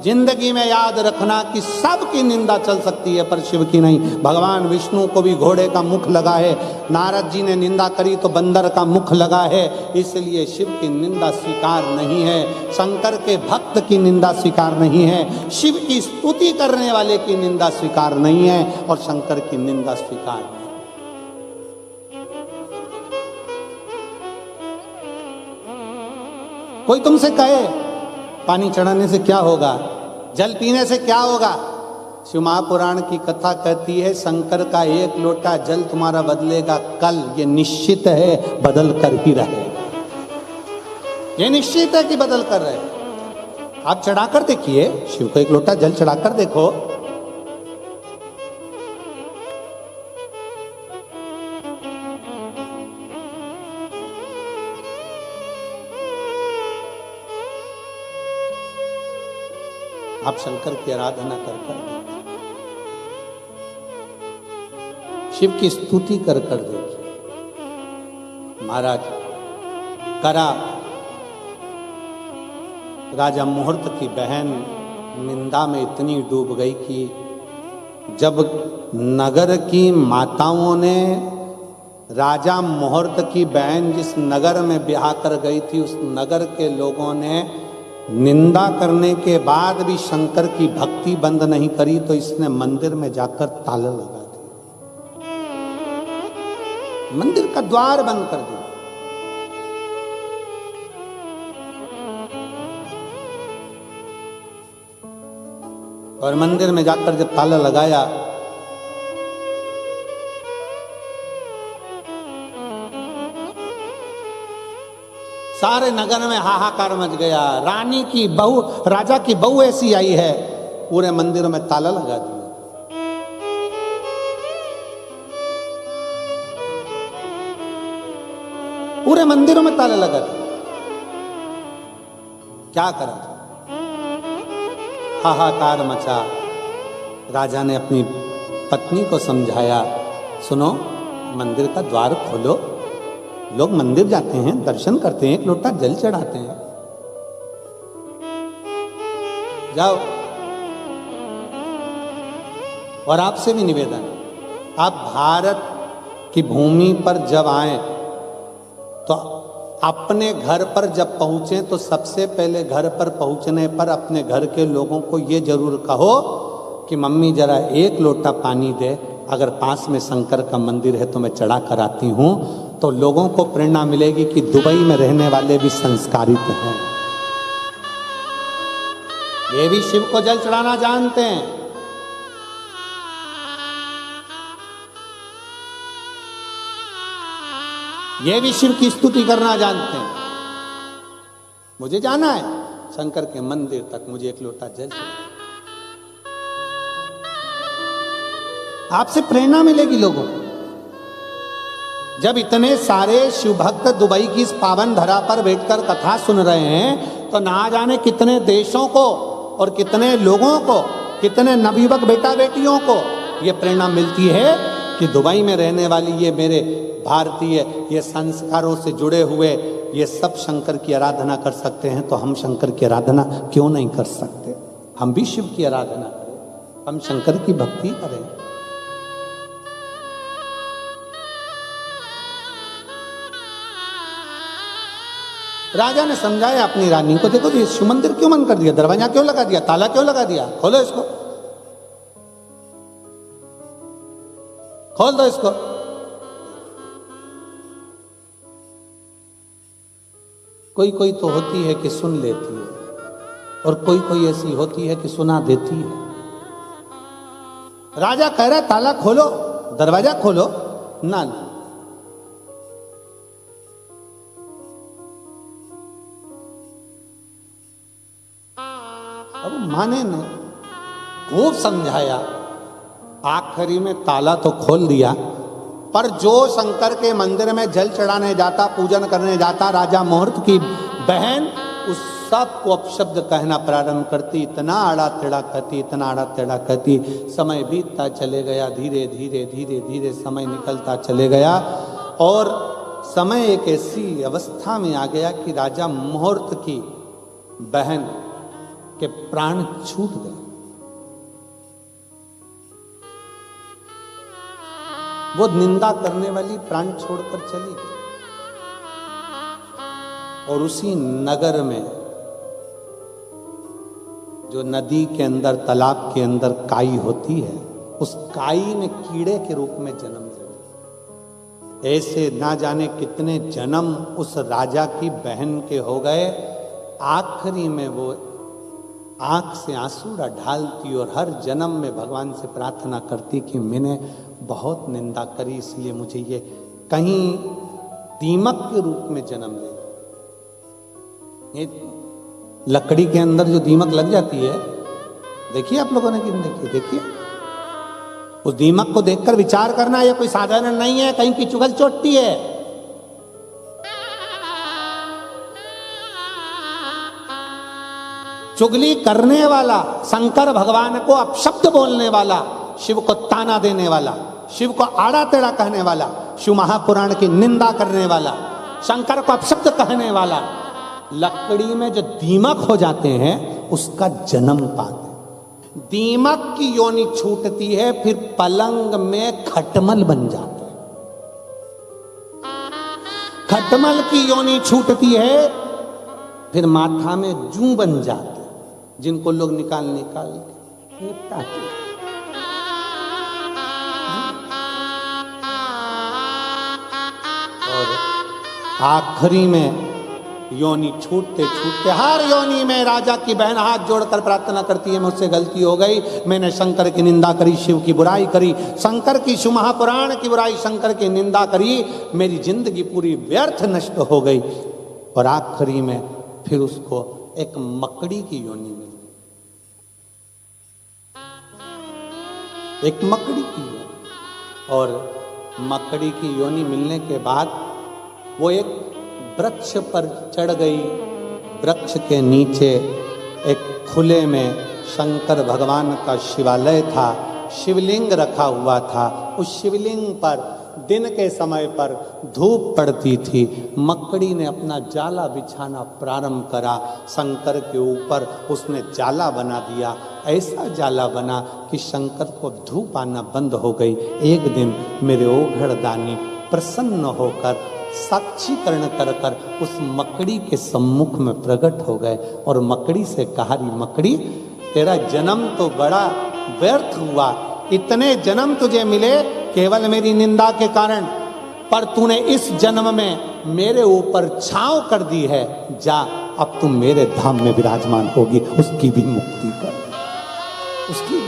जिंदगी में याद रखना कि सबकी निंदा चल सकती है पर शिव की नहीं। भगवान विष्णु को भी घोड़े का मुख लगा है, नारद जी ने निंदा करी तो बंदर का मुख लगा है, इसलिए शिव की निंदा स्वीकार नहीं है। शंकर के भक्त की निंदा स्वीकार नहीं है, शिव की स्तुति करने वाले की निंदा स्वीकार नहीं है, और शंकर की निंदा स्वीकार नहीं। कोई तुमसे कहे पानी चढ़ाने से क्या होगा, जल पीने से क्या होगा, शिव महापुराण की कथा कहती है शंकर का एक लोटा जल तुम्हारा बदलेगा कल, ये निश्चित है बदल कर ही रहेगा, ये निश्चित है कि बदल कर रहेगा। आप चढ़ाकर देखिए, शिव को एक लोटा जल चढ़ाकर देखो, आप शंकर की आराधना कर शिव की स्तुति कर देखिए। महाराज करा राजा मुहूर्त की बहन निंदा में इतनी डूब गई कि जब नगर की माताओं ने राजा मुहूर्त की बहन जिस नगर में ब्याह कर गई थी, उस नगर के लोगों ने निंदा करने के बाद भी शंकर की भक्ति बंद नहीं करी, तो इसने मंदिर में जाकर ताला लगा दिया, मंदिर का द्वार बंद कर दिया। और मंदिर में जाकर जब ताला लगाया, सारे नगर में हाहाकार मच गया। रानी की बहू, राजा की बहू ऐसी आई है, पूरे मंदिर में ताला लगा दिया। पूरे मंदिरों में ताला लगा दिया। क्या करा, हाहाकार मचा। राजा ने अपनी पत्नी को समझाया, सुनो मंदिर का द्वार खोलो, लोग मंदिर जाते हैं, दर्शन करते हैं, एक लोटा जल चढ़ाते हैं, जाओ। और आपसे भी निवेदन, आप भारत की भूमि पर जब आए तो अपने घर पर जब पहुंचे तो सबसे पहले घर पर पहुंचने पर अपने घर के लोगों को ये जरूर कहो कि मम्मी जरा एक लोटा पानी दे, अगर पास में शंकर का मंदिर है तो मैं चढ़ा कर आती हूं। तो लोगों को प्रेरणा मिलेगी कि दुबई में रहने वाले भी संस्कारित हैं, ये भी शिव को जल चढ़ाना जानते हैं। ये भी शिव की स्तुति करना जानते हैं। मुझे जाना है शंकर के मंदिर तक, मुझे एक लोटा जल चढ़ाना। आपसे प्रेरणा मिलेगी लोगों को। जब इतने सारे शिव भक्त दुबई की इस पावन धरा पर बैठकर कथा सुन रहे हैं, तो ना जाने कितने देशों को और कितने लोगों को, कितने नवयुवक बेटा बेटियों को ये प्रेरणा मिलती है कि दुबई में रहने वाली ये मेरे भारतीय, ये संस्कारों से जुड़े हुए, ये सब शंकर की आराधना कर सकते हैं, तो हम शंकर की आराधना क्यों नहीं कर सकते? हम भी शिव की आराधना करें, हम शंकर की भक्ति करें। राजा ने समझाया अपनी रानी को, देखो ये शिव मंदिर क्यों बंद कर दिया, दरवाजा क्यों लगा दिया, ताला क्यों लगा दिया, खोलो इसको, खोल दो इसको। कोई कोई तो होती है कि सुन लेती है, और कोई कोई ऐसी होती है कि सुना देती है। राजा कह रहा है ताला खोलो, दरवाजा खोलो, ना ना। अब माने ने खूब समझाया, आखिरी में ताला तो खोल दिया, पर जो शंकर के मंदिर में जल चढ़ाने जाता, पूजन करने जाता, राजा मुहूर्त की बहन उस सब को अपशब्द कहना प्रारंभ करती, इतना आड़ा टेढ़ा कहती, इतना आड़ा टेढ़ा कहती। समय बीतता चले गया, धीरे धीरे धीरे धीरे समय निकलता चले गया, और समय एक ऐसी अवस्था में आ गया कि राजा मुहूर्त की बहन कि प्राण छूट गए। वो निंदा करने वाली प्राण छोड़कर चली गई और उसी नगर में जो नदी के अंदर, तालाब के अंदर काई होती है, उस काई ने कीड़े के रूप में जन्म लिया। ऐसे ना जाने कितने जन्म उस राजा की बहन के हो गए। आखिरी में वो आंख से आंसू ढालती और हर जन्म में भगवान से प्रार्थना करती कि मैंने बहुत निंदा करी, इसलिए मुझे ये कहीं दीमक के रूप में जन्म ले। ये लकड़ी के अंदर जो दीमक लग जाती है, देखिए आप लोगों ने कि देखिए, देखिए उस दीमक को देखकर विचार करना, ये कोई साधारण नहीं है, कहीं की चुगल चोटती है। चुगली करने वाला, शंकर भगवान को अपशब्द बोलने वाला, शिव को ताना देने वाला, शिव को आड़ा टेढ़ा कहने वाला, शिव महापुराण की निंदा करने वाला, शंकर को अपशब्द कहने वाला, लकड़ी में जो दीमक हो जाते हैं उसका जन्म पाते। दीमक की योनि छूटती है, फिर पलंग में खटमल बन जाते हैं। खटमल की योनि छूटती है, फिर माथा में जू बन जाते हैं, जिनको लोग निकाल के निपटाते हैं। और आखिरी में योनि छूटते छूटते, हर योनि में राजा की बहन हाथ जोड़कर प्रार्थना करती है, मुझसे गलती हो गई, मैंने शंकर की निंदा करी, शिव की बुराई करी, शंकर की, शिव महापुराण की बुराई, शंकर की निंदा करी, मेरी जिंदगी पूरी व्यर्थ नष्ट हो गई। और आखिरी में फिर उसको एक मकड़ी की योनि मिली, एक मकड़ी की योनि। और मकड़ी की योनि मिलने के बाद वो एक वृक्ष पर चढ़ गई। वृक्ष के नीचे एक खुले में शंकर भगवान का शिवालय था, शिवलिंग रखा हुआ था। उस शिवलिंग पर दिन के समय पर धूप पड़ती थी। मकड़ी ने अपना जाला बिछाना प्रारंभ करा, शंकर के ऊपर उसने जाला बना दिया। ऐसा जाला बना कि शंकर को धूप आना बंद हो गई। एक दिन मेरे ओघड़दानी प्रसन्न होकर साक्षीकरण कर कर उस मकड़ी के सम्मुख में प्रकट हो गए और मकड़ी से कहा, मकड़ी तेरा जन्म तो बड़ा व्यर्थ हुआ, इतने जन्म तुझे मिले केवल मेरी निंदा के कारण, पर तूने इस जन्म में मेरे ऊपर छांव कर दी है। जा, अब तुम मेरे धाम में विराजमान होगी, उसकी भी मुक्ति कर, उसकी